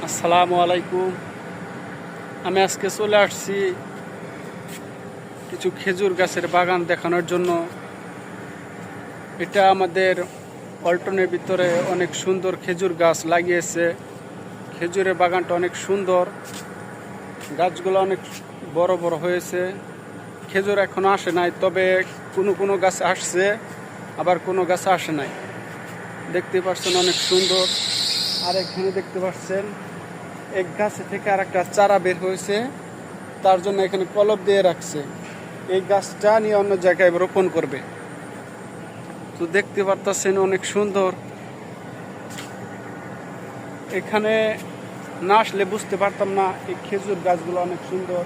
আসসালামু আলাইকুম। আমি আজকে চলে আসছি কিছু খেজুর গাছের বাগান দেখানোর জন্য। এটা আমাদের পল্টনের ভিতরে অনেক সুন্দর খেজুর গাছ লাগিয়েছে। খেজুরের বাগানটা অনেক সুন্দর, গাছগুলো অনেক বড় বড় হয়েছে। খেজুর এখনো আসে নাই, তবে কোনো কোনো গাছে আসছে, আবার কোনো গাছে আসে নাই। দেখতে পাচ্ছেন অনেক সুন্দর। আর এখানে দেখতে পাচ্ছেন এক গাছে থেকে আর একটা চারা বের হয়েছে, তার জন্য এখানে কলপ দিয়ে রাখছে। এই গাছটা নিয়ে অন্য জায়গায় রোপণ করবে। তো দেখতে পারতেছেন অনেক সুন্দর। এখানে না আসলে বুঝতে পারতাম না এই খেজুর গাছগুলো অনেক সুন্দর।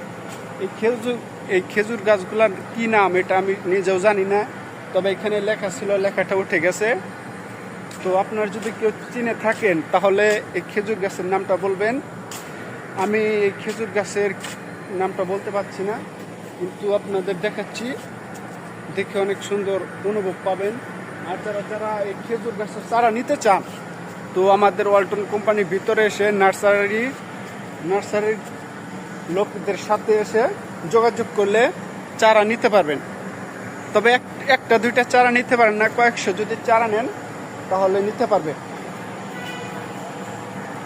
এই খেজুর গাছগুলোর কি নাম এটা আমি নিজেও জানি না, তবে এখানে লেখা ছিল, লেখাটা উঠে গেছে। তো আপনার যদি কেউ চিনে থাকেন তাহলে এই খেজুর গাছের নামটা বলবেন। আমি এই খেজুর গাছের নামটা বলতে পারছি না, কিন্তু আপনাদের দেখাচ্ছি, দেখে অনেক সুন্দর অনুভব পাবেন। আর যারা যারা এই খেজুর গাছের চারা নিতে চান, তো আমাদের ওয়ালটন কোম্পানির ভিতরে এসে নার্সারির লোকদের সাথে এসে যোগাযোগ করলে চারা নিতে পারবেন। তবে একটা দুইটা চারা নিতে পারেন না, কয়েকশো যদি চারা নেন তাহলে নিতে পারবে।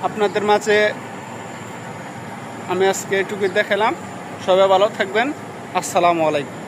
আপনাদের মাঝে আমি আজকে এটুকুই দেখালাম। সবাই ভালো থাকবেন। আসসালামু আলাইকুম।